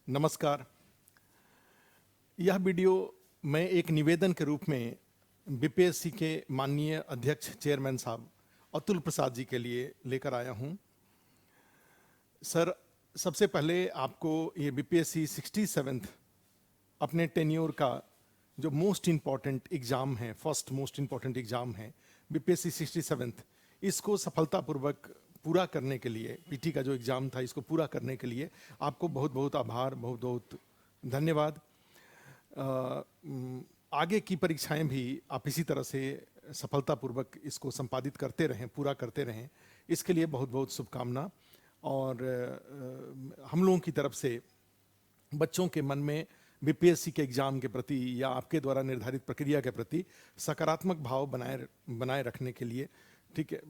नमस्कार। यह वीडियो मैं एक निवेदन के रूप में बीपीएससी के माननीय अध्यक्ष चेयरमैन साहब अतुल प्रसाद जी के लिए लेकर आया हूं। सर, सबसे पहले आपको ये बीपीएससी 67th अपने टेन्योर का जो मोस्ट इम्पॉर्टेंट एग्ज़ाम है, फर्स्ट मोस्ट इम्पॉर्टेंट एग्ज़ाम है बीपीएससी 67th, इसको सफलतापूर्वक पूरा करने के लिए, पीटी का जो एग्ज़ाम था इसको पूरा करने के लिए आपको बहुत बहुत आभार, बहुत बहुत धन्यवाद। आगे की परीक्षाएं भी आप इसी तरह से सफलतापूर्वक इसको संपादित करते रहें, पूरा करते रहें, इसके लिए बहुत बहुत शुभकामना। और हम लोगों की तरफ से बच्चों के मन में बीपीएससी के एग्ज़ाम के प्रति या आपके द्वारा निर्धारित प्रक्रिया के प्रति सकारात्मक भाव बनाए रखने के लिए, ठीक है,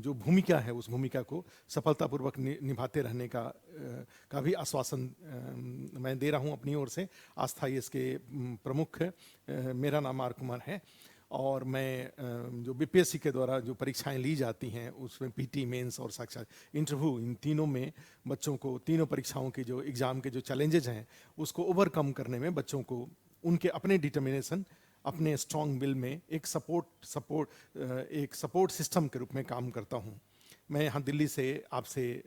जो भूमिका है उस भूमिका को सफलतापूर्वक निभाते रहने का भी आश्वासन मैं दे रहा हूं अपनी ओर से। आस्था इसके प्रमुख मेरा नाम आर कुमार है और मैं जो बीपीएससी के द्वारा जो परीक्षाएं ली जाती हैं उसमें पीटी, मेंस और साक्षात इंटरव्यू, इन तीनों में बच्चों को तीनों परीक्षाओं के जो एग्ज़ाम के जो चैलेंजेज हैं उसको ओवरकम करने में बच्चों को उनके अपने डिटर्मिनेशन, अपने स्ट्रॉन्ग विल में एक सपोर्ट सिस्टम के रूप में काम करता हूं। मैं यहाँ दिल्ली से आपसे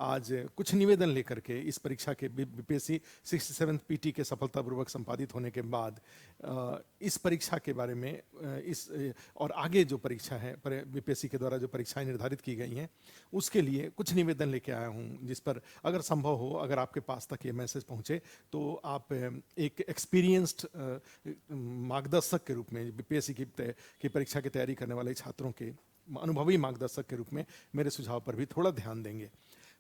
आज कुछ निवेदन लेकर के इस परीक्षा के बीपीएससी 67th पीटी के सफलतापूर्वक संपादित होने के बाद इस परीक्षा के बारे में इस और आगे जो परीक्षा है बीपीएससी के द्वारा जो परीक्षाएं निर्धारित की गई हैं उसके लिए कुछ निवेदन लेके आया हूँ, जिस पर अगर संभव हो, अगर आपके पास तक ये मैसेज पहुँचे तो आप एक एक्सपीरियंस्ड मार्गदर्शक के रूप में बीपीएससी की परीक्षा की तैयारी करने वाले छात्रों के अनुभवी मार्गदर्शक के रूप में मेरे सुझाव पर भी थोड़ा ध्यान देंगे।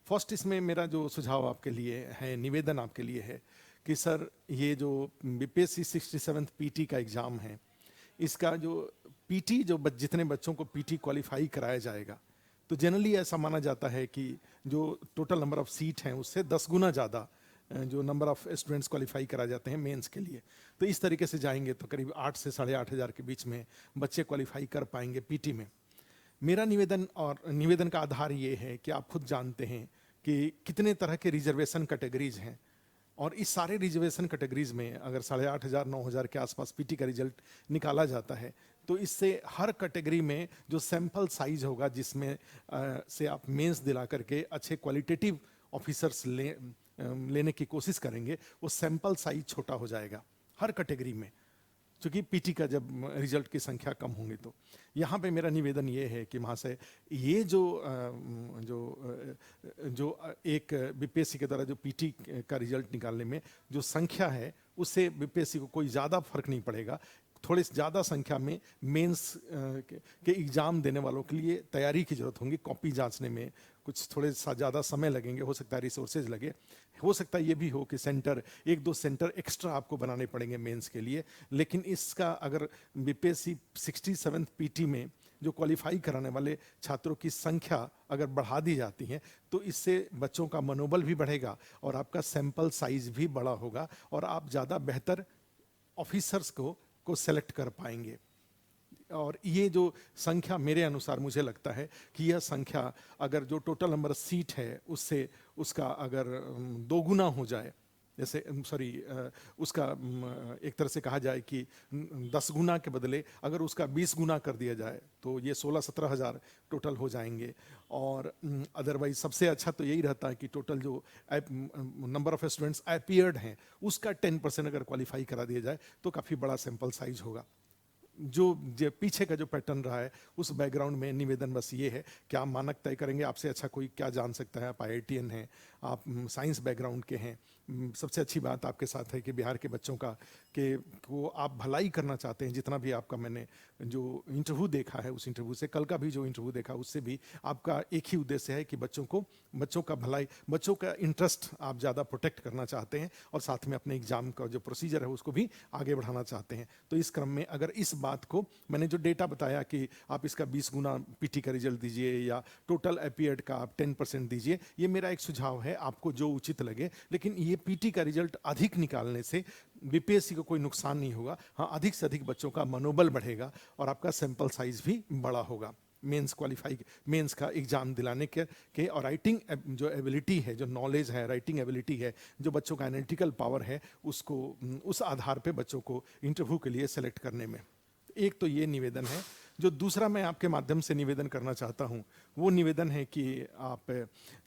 फर्स्ट, इसमें मेरा जो सुझाव आपके लिए है, निवेदन आपके लिए है कि सर, ये जो बीपीएससी 67th पीटी का एग्ज़ाम है, इसका जो पीटी जितने बच्चों को पीटी क्वालिफाई कराया जाएगा, तो जनरली ऐसा माना जाता है कि जो टोटल नंबर ऑफ सीट हैं उससे 10 गुना ज़्यादा जो नंबर ऑफ स्टूडेंट्स क्वालिफाई करा जाते हैं मेंस के लिए। तो इस तरीके से जाएंगे तो करीब 8 से 8,500 के बीच में बच्चे क्वालिफाई कर पाएंगे पीटी में। मेरा निवेदन का आधार ये है कि आप खुद जानते हैं कि कितने तरह के रिजर्वेशन कैटेगरीज हैं और इस सारे रिजर्वेशन कैटेगरीज में अगर 8,500 9,000 के आसपास पीटी का रिजल्ट निकाला जाता है तो इससे हर कैटेगरी में जो सैंपल साइज होगा जिसमें से आप मेंस दिला करके अच्छे क्वालिटेटिव ऑफिसर्स लेने की कोशिश करेंगे, वो सैंपल साइज छोटा हो जाएगा हर कैटेगरी में, क्योंकि पीटी का जब रिजल्ट की संख्या कम होंगी। तो यहाँ पे मेरा निवेदन ये है कि महाशय, ये जो एक बीपीएससी के द्वारा जो पीटी का रिजल्ट निकालने में जो संख्या है उससे बीपीएससी को कोई ज़्यादा फर्क नहीं पड़ेगा। थोड़े ज़्यादा संख्या में मेंस के एग्ज़ाम देने वालों के लिए तैयारी की ज़रूरत होगी, कॉपी जांचने में कुछ थोड़े ज़्यादा समय लगेंगे, हो सकता है रिसोर्सेज लगे, हो सकता है ये भी हो कि एक दो सेंटर एक्स्ट्रा आपको बनाने पड़ेंगे मेंस के लिए। लेकिन इसका अगर बीपीएससी 67th पीटी में जो क्वालिफाई कराने वाले छात्रों की संख्या अगर बढ़ा दी जाती है तो इससे बच्चों का मनोबल भी बढ़ेगा और आपका सैंपल साइज भी बड़ा होगा और आप ज़्यादा बेहतर ऑफिसर्स को सेलेक्ट कर पाएंगे। और ये जो संख्या मेरे अनुसार मुझे लगता है कि यह संख्या अगर जो टोटल नंबर सीट है उससे उसका अगर 2 गुना हो जाए, जैसे उसका एक तरह से कहा जाए कि 10 गुना के बदले अगर उसका 20 गुना कर दिया जाए तो ये 16-17 हज़ार टोटल हो जाएंगे। और अदरवाइज सबसे अच्छा तो यही रहता है कि टोटल जो नंबर ऑफ स्टूडेंट्स अपीयर्ड हैं उसका 10% अगर क्वालिफाई करा दिया जाए तो काफ़ी बड़ा सैंपल साइज होगा। जो पीछे का जो पैटर्न रहा है उस बैकग्राउंड में निवेदन बस ये है कि आप मानक तय करेंगे, आपसे अच्छा कोई क्या जान सकता है। आप आईआईटीएन हैं, आप साइंस बैकग्राउंड के हैं, सबसे अच्छी बात आपके साथ है कि बिहार के बच्चों को आप भलाई करना चाहते हैं। जितना भी आपका मैंने जो इंटरव्यू देखा है उस इंटरव्यू से, कल का भी जो इंटरव्यू देखा उससे भी आपका एक ही उद्देश्य है कि बच्चों का भलाई, बच्चों का इंटरेस्ट आप ज़्यादा प्रोटेक्ट करना चाहते हैं और साथ में अपने एग्जाम का जो प्रोसीजर है उसको भी आगे बढ़ाना चाहते हैं। तो इस क्रम में अगर इस बात को मैंने जो डेटा बताया कि आप इसका 20 गुना पीटी का रिजल्ट दीजिए या टोटल अपीयर्ड का आप 10% दीजिए, ये मेरा एक सुझाव है, आपको जो उचित लगे। लेकिन ये पीटी का रिजल्ट अधिक निकालने से बीपीएससी को कोई नुकसान नहीं होगा। हाँ, अधिक से अधिक बच्चों का मनोबल बढ़ेगा और आपका सैंपल साइज भी बड़ा होगा। मेंस का एग्ज़ाम दिलाने के और राइटिंग जो एबिलिटी है, जो नॉलेज है, राइटिंग एबिलिटी है, जो बच्चों का एनालिटिकल पावर है, उसको उस आधार पे बच्चों को इंटरव्यू के लिए सेलेक्ट करने में। एक तो ये निवेदन है। जो दूसरा मैं आपके माध्यम से निवेदन करना चाहता हूँ वो निवेदन है कि आप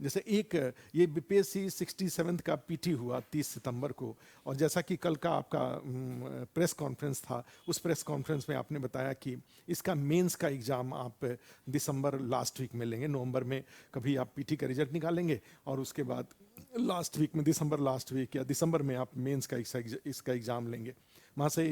जैसे एक ये बीपीएससी 67 का पीटी हुआ 30 सितंबर को, और जैसा कि कल का आपका प्रेस कॉन्फ्रेंस था, उस प्रेस कॉन्फ्रेंस में आपने बताया कि इसका मेंस का एग्ज़ाम आप दिसंबर लास्ट वीक में लेंगे, नवंबर में कभी आप पीटी का रिजल्ट निकालेंगे और उसके बाद लास्ट वीक में, दिसंबर लास्ट वीक या दिसंबर में आप मेंस का इसका एग्ज़ाम लेंगे। वहाँ से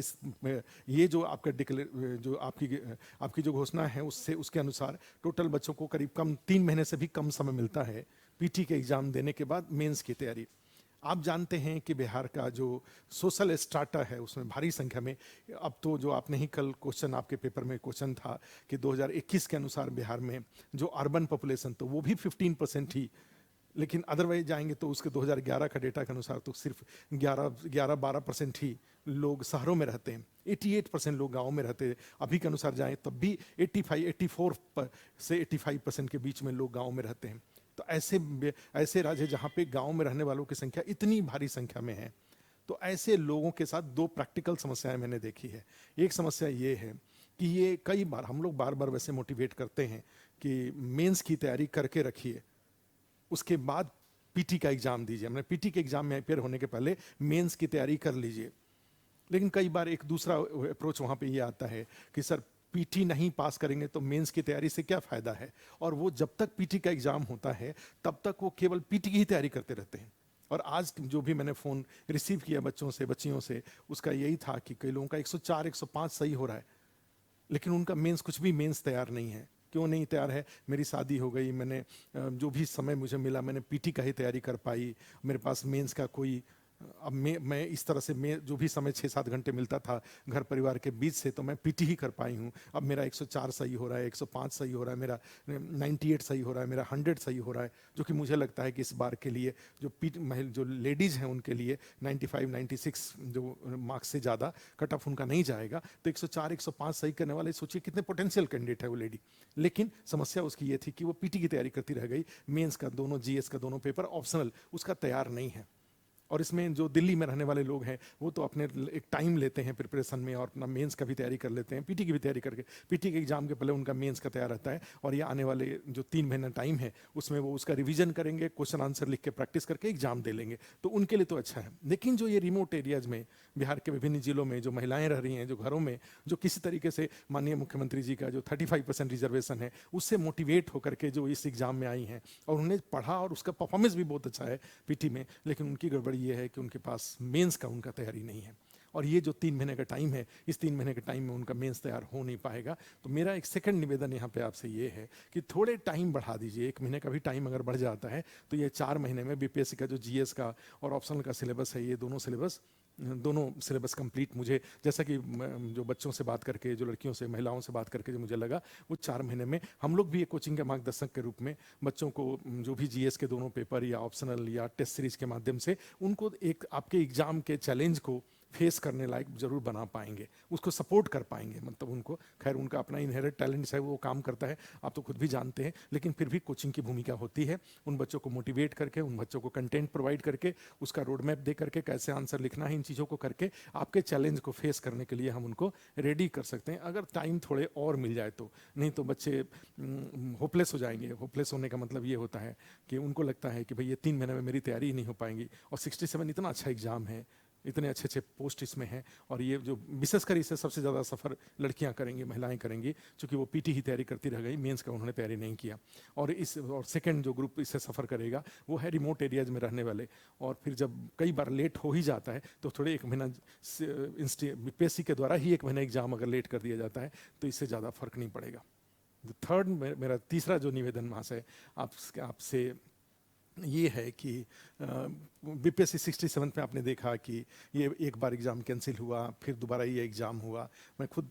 ये जो आपका जो आपकी जो घोषणा है उससे, उसके अनुसार टोटल बच्चों को करीब 3 महीने से भी कम समय मिलता है पीटी के एग्ज़ाम देने के बाद मेंस की तैयारी। आप जानते हैं कि बिहार का जो सोशल स्ट्राटा है उसमें भारी संख्या में, अब तो जो आपने ही कल क्वेश्चन, आपके पेपर में क्वेश्चन था कि 2021 के अनुसार बिहार में जो अर्बन पॉपुलेशन तो वो भी 15% ही, लेकिन अदरवाइज जाएंगे तो उसके 2011 का डेटा के अनुसार तो सिर्फ 11-12% ही लोग शहरों में रहते हैं, 88% लोग गाँव में रहते हैं। अभी के अनुसार जाएं तब भी 84 से 85% के बीच में लोग गाँव में रहते हैं। तो ऐसे राज्य जहाँ पे गाँव में रहने वालों की संख्या इतनी भारी संख्या में है, तो ऐसे लोगों के साथ 2 प्रैक्टिकल समस्याएं मैंने देखी है। एक समस्या ये है कि ये कई बार हम लोग बार बार वैसे मोटिवेट करते हैं कि मेंस की तैयारी करके रखिए, उसके बाद पीटी का एग्ज़ाम दीजिए, मैंने पीटी के एग्ज़ाम में अपेयर होने के पहले मेंस की तैयारी कर लीजिए। लेकिन कई बार एक दूसरा अप्रोच वहाँ पे ये आता है कि सर पीटी नहीं पास करेंगे तो मेंस की तैयारी से क्या फ़ायदा है, और वो जब तक पीटी का एग्ज़ाम होता है तब तक वो केवल पीटी की ही तैयारी करते रहते हैं। और आज जो भी मैंने फ़ोन रिसीव किया बच्चों से, बच्चियों से, उसका यही था कि कई लोगों का 104 105 सही हो रहा है, लेकिन उनका मेंस कुछ भी मेंस तैयार नहीं है। क्यों नहीं तैयार है? मेरी शादी हो गई, मैंने जो भी समय मुझे मिला मैंने पीटी का ही तैयारी कर पाई, मेरे पास मेंस का कोई, अब मैं इस तरह से मैं जो भी समय 6-7 घंटे मिलता था घर परिवार के बीच से, तो मैं पीटी ही कर पाई हूँ। अब मेरा 104 सही हो रहा है, 105 सही हो रहा है, मेरा 98 सही हो रहा है, मेरा 100 सही हो रहा है, जो कि मुझे लगता है कि इस बार के लिए जो लेडीज़ हैं उनके लिए 95-96 जो मार्क्स से ज़्यादा कट ऑफ उनका नहीं जाएगा। तो 104-105 सही करने वाले सोचिए कितने पोटेंशियल कैंडिडेट है वो लेडी। लेकिन समस्या उसकी ये थी कि वो पीटी की तैयारी करती रह गई, मेंस का दोनों, जीएस का दोनों पेपर ऑप्शनल उसका तैयार नहीं है। और इसमें जो दिल्ली में रहने वाले लोग हैं वो तो अपने एक टाइम लेते हैं प्रिपरेशन में और अपना मेंस का भी तैयारी कर लेते हैं, पीटी की भी तैयारी करके, पीटी के एग्जाम के पहले उनका मेंस का तैयार रहता है, और ये आने वाले जो 3 महीना टाइम है उसमें वो उसका रिवीजन करेंगे, क्वेश्चन आंसर लिख के प्रैक्टिस करके एग्जाम दे लेंगे, तो उनके लिए तो अच्छा है। लेकिन जो ये रिमोट एरियाज में, बिहार के विभिन्न जिलों में जो महिलाएं रह रही हैं, जो घरों में, जो किसी तरीके से माननीय मुख्यमंत्री जी का जो 35% रिजर्वेशन है उससे मोटिवेट होकर के जो इस एग्जाम में आई हैं और उन्हें पढ़ा और उसका परफॉर्मेंस भी बहुत अच्छा है पीटी में, लेकिन उनकी गड़बड़ी ये है कि उनके पास मेंस का उनका तैयारी नहीं है, और ये जो 3 महीने का टाइम है, इस 3 महीने के टाइम में उनका मेंस तैयार हो नहीं पाएगा। तो मेरा एक सेकंड निवेदन यहाँ पे आपसे ये है कि थोड़े टाइम बढ़ा दीजिए, 1 महीने का भी टाइम अगर बढ़ जाता है तो ये 4 महीने में बीपीएससी का जो जीएस का और ऑप्शनल का सिलेबस है, ये दोनों सिलेबस कंप्लीट, मुझे जैसा कि जो बच्चों से बात करके, जो लड़कियों से, महिलाओं से बात करके जो मुझे लगा, वो 4 महीने में हम लोग भी एक कोचिंग के मार्गदर्शक के रूप में बच्चों को जो भी जीएस के दोनों पेपर या ऑप्शनल या टेस्ट सीरीज के माध्यम से उनको एक आपके एग्जाम के चैलेंज को फेस करने लायक जरूर बना पाएंगे, उसको सपोर्ट कर पाएंगे। मतलब उनको, खैर उनका अपना इनहेरेंट टैलेंट है, वो काम करता है, आप तो खुद भी जानते हैं, लेकिन फिर भी कोचिंग की भूमिका होती है उन बच्चों को मोटिवेट करके, उन बच्चों को कंटेंट प्रोवाइड करके, उसका रोड मैप दे करके, कैसे आंसर लिखना है, इन चीज़ों को करके आपके चैलेंज को फेस करने के लिए हम उनको रेडी कर सकते हैं, अगर टाइम थोड़े और मिल जाए तो। नहीं तो बच्चे होपलेस हो जाएंगे। होपलेस होने का मतलब ये होता है कि उनको लगता है कि भाई ये 3 महीने में मेरी तैयारी ही नहीं हो पाएंगी, और 67 इतना अच्छा एग्जाम है, इतने अच्छे अच्छे पोस्ट इसमें हैं, और ये जो विशेषकर इससे सबसे ज़्यादा सफ़र लड़कियां करेंगी, महिलाएं करेंगी, क्योंकि वो पीटी ही तैयारी करती रह गई, मेंस का उन्होंने तैयारी नहीं किया। और सेकंड जो ग्रुप इससे सफ़र करेगा वो है रिमोट एरियाज में रहने वाले, और फिर जब कई बार लेट हो ही जाता है तो थोड़े 1 महीना बीपीएससी के द्वारा ही 1 महीना एग्जाम अगर लेट कर दिया जाता है तो इससे ज़्यादा फर्क नहीं पड़ेगा। थर्ड, मेरा तीसरा जो निवेदन महाशय आपसे ये है कि बीपीएससी 67 में आपने देखा कि ये एक बार एग्ज़ाम कैंसिल हुआ, फिर दोबारा ये एग्ज़ाम हुआ। मैं खुद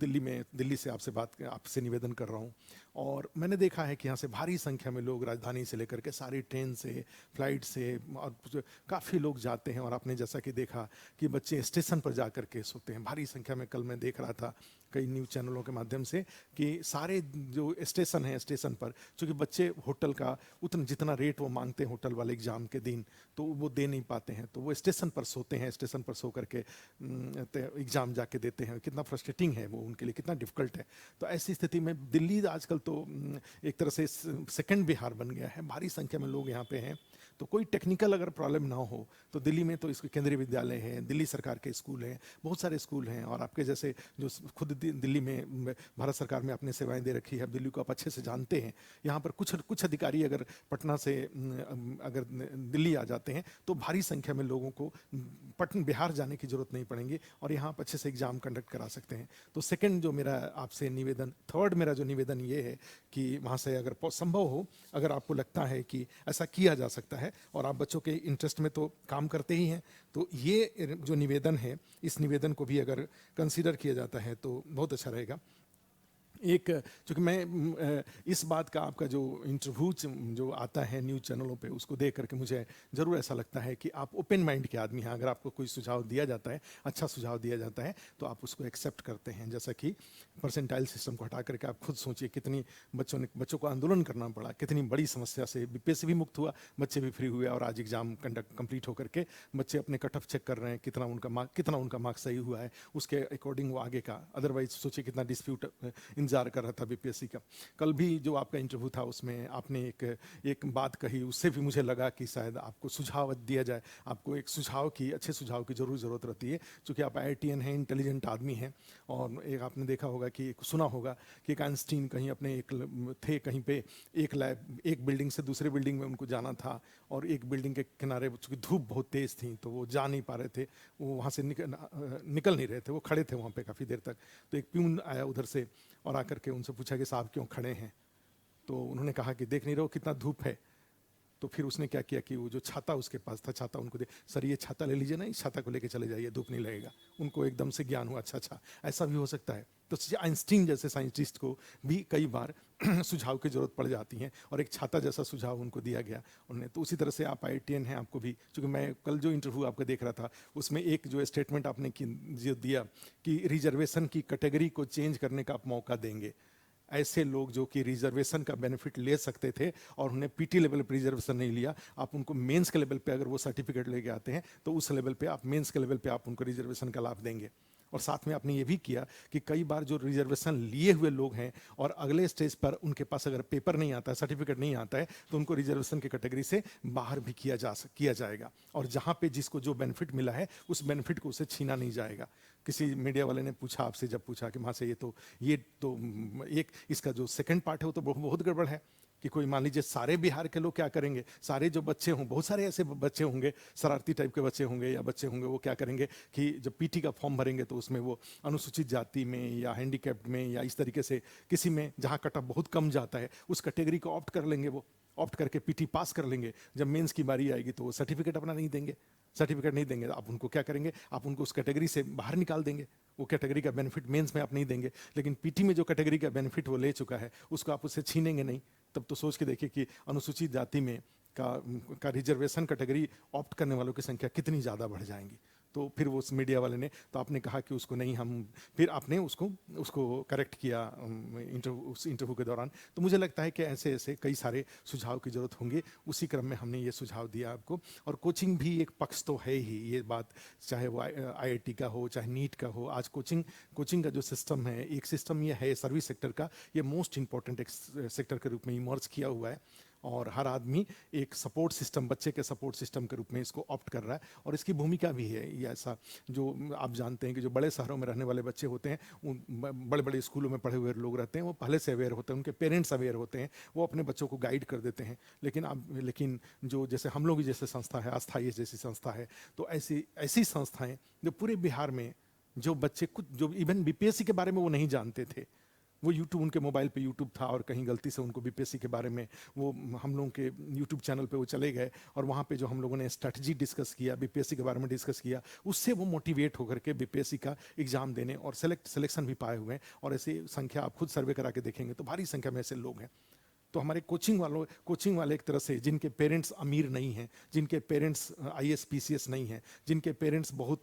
दिल्ली से आपसे निवेदन कर रहा हूँ, और मैंने देखा है कि यहाँ से भारी संख्या में लोग राजधानी से लेकर के सारी ट्रेन से, फ्लाइट से, और काफ़ी लोग जाते हैं। और आपने जैसा कि देखा कि बच्चे स्टेशन पर जा कर के सोते हैं भारी संख्या में। कल मैं देख रहा था कई न्यूज़ चैनलों के माध्यम से कि सारे जो स्टेशन हैं, स्टेशन पर चूँकि बच्चे होटल का उतना जितना रेट वो मांगते हैं होटल वाले एग्ज़ाम के दिन, तो वो दे नहीं पाते हैं, तो वो स्टेशन पर सोते हैं। स्टेशन पर सो करके एग्ज़ाम जाके देते हैं। कितना फ्रस्ट्रेटिंग है वो उनके लिए, कितना डिफ़िकल्ट है। तो ऐसी स्थिति में दिल्ली आजकल तो एक तरह से सेकंड बिहार बन गया है। भारी संख्या में लोग यहाँ पे हैं, तो कोई टेक्निकल अगर प्रॉब्लम ना हो तो दिल्ली में तो इसके केंद्रीय विद्यालय हैं, दिल्ली सरकार के स्कूल हैं, बहुत सारे स्कूल हैं। और आपके जैसे जो खुद दिल्ली में भारत सरकार में अपने सेवाएं दे रखी है, दिल्ली को आप अच्छे से जानते हैं। यहाँ पर कुछ अधिकारी अगर पटना से अगर दिल्ली आ जाते हैं तो भारी संख्या में लोगों को बिहार जाने की जरूरत नहीं पड़ेगी, और यहाँ आप अच्छे से एग्जाम कंडक्ट करा सकते हैं। तो सेकंड जो मेरा आपसे निवेदन, थर्ड मेरा जो निवेदन ये है कि वहाँ से अगर संभव हो, अगर आपको लगता है कि ऐसा किया जा सकता है और आप बच्चों के इंटरेस्ट में तो काम करते ही हैं, तो ये जो निवेदन है, इस निवेदन को भी अगर कंसीडर किया जाता है तो बहुत अच्छा रहेगा। एक चूँकि मैं इस बात का आपका जो इंटरव्यू जो आता है न्यूज़ चैनलों पे, उसको देख करके मुझे ज़रूर ऐसा लगता है कि आप ओपन माइंड के आदमी हैं। अगर आपको कोई सुझाव दिया जाता है, अच्छा सुझाव दिया जाता है, तो आप उसको एक्सेप्ट करते हैं। जैसा कि परसेंटाइल सिस्टम को हटा करके आप खुद सोचिए कितनी बच्चों को आंदोलन करना पड़ा, कितनी बड़ी समस्या से बीपीएससी भी मुक्त हुआ, बच्चे भी फ्री हुए, और आज एग्जाम कंप्लीट होकर के बच्चे अपने कट ऑफ चेक कर रहे हैं कितना उनका मार्क्स सही हुआ है, उसके अकॉर्डिंग वो आगे का। अदरवाइज सोचिए कितना डिस्प्यूट इंतजार कर रहा था बीपीएससी का। कल भी जो आपका इंटरव्यू था उसमें आपने एक बात कही, उससे भी मुझे लगा कि शायद आपको सुझाव दिया जाए। आपको एक अच्छे सुझाव की ज़रूरत रहती है, क्योंकि आप IITian हैं, इंटेलिजेंट आदमी हैं। और एक आपने देखा होगा कि सुना होगा कि एक आइंस्टीन कहीं अपने थे कहीं पे, एक बिल्डिंग से दूसरे बिल्डिंग में उनको जाना था, और एक बिल्डिंग के किनारे चूँकि धूप बहुत तेज़ थी तो वो जा नहीं पा रहे थे, वो वहाँ से निकल नहीं रहे थे, वो खड़े थे वहाँ पे काफ़ी देर तक। तो एक प्यून आया उधर से और आकर के उनसे पूछा कि साहब क्यों खड़े हैं? तो उन्होंने कहा कि देख नहीं रहे हो कितना धूप है? तो फिर उसने क्या किया कि वो जो छाता उसके पास था, छाता उनको दे, सर ये छाता ले लीजिए ना, इस छाता को लेके चले जाइए, धूप नहीं लगेगा। उनको एकदम से ज्ञान हुआ, अच्छा ऐसा भी हो सकता है। तो आइंस्टीन जैसे साइंटिस्ट को भी कई बार सुझाव की जरूरत पड़ जाती है, और एक छाता जैसा सुझाव उनको दिया गया उन्होंने। तो उसी तरह से आप IITian हैं, आपको भी, क्योंकि मैं कल जो इंटरव्यू आपका देख रहा था उसमें एक जो स्टेटमेंट आपने जो दिया कि रिजर्वेशन की कैटेगरी को चेंज करने का आप मौका देंगे। ऐसे लोग जो कि रिजर्वेशन का बेनिफिट ले सकते थे और उन्हें पीटी लेवल पर रिजर्वेशन नहीं लिया, आप उनको मेंस के लेवल पे अगर वो सर्टिफिकेट लेके आते हैं तो उस लेवल पे आप मेंस के लेवल पे आप उनको रिजर्वेशन का लाभ देंगे। और साथ में आपने ये भी किया कि कई बार जो रिजर्वेशन लिए हुए लोग हैं और अगले स्टेज पर उनके पास अगर पेपर नहीं आता है, सर्टिफिकेट नहीं आता है, तो उनको रिजर्वेशन की कैटेगरी से बाहर भी किया जाएगा। और जहाँ पे जिसको जो बेनिफिट मिला है उस बेनिफिट को उसे छीना नहीं जाएगा। किसी मीडिया वाले ने पूछा आपसे, जब पूछा कि वहाँ से ये तो एक इसका जो सेकंड पार्ट है वो तो बहुत गड़बड़ है कि कोई मान लीजिए सारे बिहार के लोग क्या करेंगे, सारे जो बच्चे हों, बहुत सारे ऐसे बच्चे होंगे, शरारती टाइप के बच्चे होंगे या बच्चे होंगे, वो क्या करेंगे कि जब पीटी का फॉर्म भरेंगे तो उसमें वो अनुसूचित जाति में या हैंडीकैप्ड में या इस तरीके से किसी में जहाँ कट ऑफ बहुत कम जाता है उस कैटेगरी को ऑप्ट कर लेंगे, वो ऑप्ट करके पीटी पास कर लेंगे। जब मेंस की बारी आएगी तो वो सर्टिफिकेट अपना नहीं देंगे, सर्टिफिकेट नहीं देंगे, आप उनको क्या करेंगे, आप उनको उस कैटेगरी से बाहर निकाल देंगे। वो कैटेगरी का बेनिफिट मेंस में आप नहीं देंगे, लेकिन पीटी में जो कैटेगरी का बेनिफिट वो ले चुका है उसको आप उससे छीनेंगे नहीं। तब तो सोच के देखिए कि अनुसूचित जाति में का रिजर्वेशन कैटेगरी ऑप्ट करने वालों की संख्या कितनी ज़्यादा बढ़ जाएंगी। तो फिर वो उस मीडिया वाले ने, तो आपने कहा कि उसको नहीं, हम फिर आपने उसको करेक्ट किया उस इंटरव्यू के दौरान। तो मुझे लगता है कि ऐसे कई सारे सुझाव की ज़रूरत होंगे, उसी क्रम में हमने ये सुझाव दिया आपको। और कोचिंग भी एक पक्ष तो है ही, ये बात चाहे वो IIT का हो चाहे नीट का हो, आज कोचिंग का जो सिस्टम है, एक सिस्टम ये है सर्विस सेक्टर का, ये मोस्ट इंपॉर्टेंट एक सेक्टर के रूप में इमर्ज किया हुआ है। और हर आदमी एक सपोर्ट सिस्टम, बच्चे के सपोर्ट सिस्टम के रूप में इसको ऑप्ट कर रहा है, और इसकी भूमिका भी है ये ऐसा। जो आप जानते हैं कि जो बड़े शहरों में रहने वाले बच्चे होते हैं, बड़े बड़े स्कूलों में पढ़े हुए लोग रहते हैं, वो पहले से अवेयर होते हैं, उनके पेरेंट्स अवेयर होते हैं, वो अपने बच्चों को गाइड कर देते हैं। लेकिन जो जैसे हम लोग जैसे संस्था है, आस्था ये जैसी संस्था है, तो ऐसी संस्थाएं जो पूरे बिहार में जो बच्चे कुछ जो इवन बीपीएससी के बारे में वो नहीं जानते थे, वो यूट्यूब उनके मोबाइल पे यूट्यूब था और कहीं गलती से उनको बीपीएससी के बारे में वो हम लोगों के यूट्यूब चैनल पे वो चले गए और वहाँ पे जो हम लोगों ने स्ट्रैटेजी डिस्कस किया, बीपीएससी के बारे में डिस्कस किया, उससे वो मोटिवेट होकर के बीपीएससी का एग्जाम देने और सिलेक्शन भी पाए हुए हैं। और ऐसी संख्या आप खुद सर्वे करा के देखेंगे तो भारी संख्या में ऐसे लोग हैं। तो हमारे कोचिंग वाले एक तरह से जिनके पेरेंट्स अमीर नहीं हैं, जिनके पेरेंट्स आईएएस पीसीएस नहीं हैं, जिनके पेरेंट्स बहुत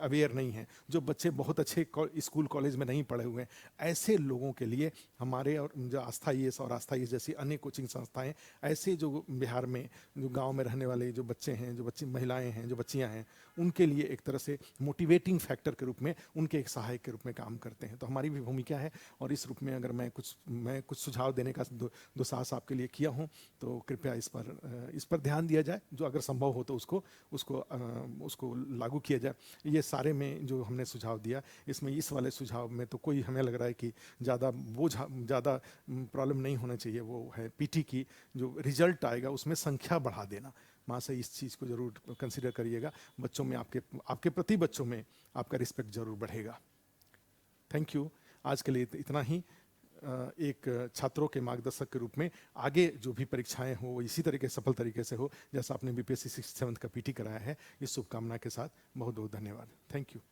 अवेयर नहीं हैं, जो बच्चे बहुत अच्छे स्कूल कॉलेज में नहीं पढ़े हुए हैं, ऐसे लोगों के लिए हमारे और जो आस्था आईएएस और आस्था आईएएस जैसी अन्य कोचिंग संस्थाएं ऐसे जो बिहार में जो गाँव में रहने वाले जो बच्चे हैं, जो बच्ची महिलाएँ हैं, जो बच्चियाँ हैं, उनके लिए एक तरह से मोटिवेटिंग फैक्टर के रूप में, उनके एक सहायक के रूप में काम करते हैं। तो हमारी भी भूमिका है और इस रूप में अगर मैं कुछ सुझाव देने का दुसाहस आपके लिए किया हूँ तो कृपया इस पर ध्यान दिया जाए, जो अगर संभव हो तो उसको लागू किया जाए। ये सारे में जो हमने सुझाव दिया, इसमें इस वाले सुझाव में तो कोई हमें लग रहा है कि ज़्यादा प्रॉब्लम नहीं होना चाहिए। वो है पीटी की जो रिजल्ट आएगा उसमें संख्या बढ़ा देना। माँ से इस चीज़ को ज़रूर कंसिडर करिएगा, बच्चों में आपके प्रति बच्चों में आपका रिस्पेक्ट ज़रूर बढ़ेगा। Thank you. आज के लिए इतना ही। एक छात्रों के मार्गदर्शक के रूप में आगे जो भी परीक्षाएं हो वो इसी तरीके सफल तरीके से हो जैसा आपने बीपीएससी 6th 7th का पीटी कराया है। इस शुभकामना के साथ बहुत बहुत धन्यवाद। Thank you.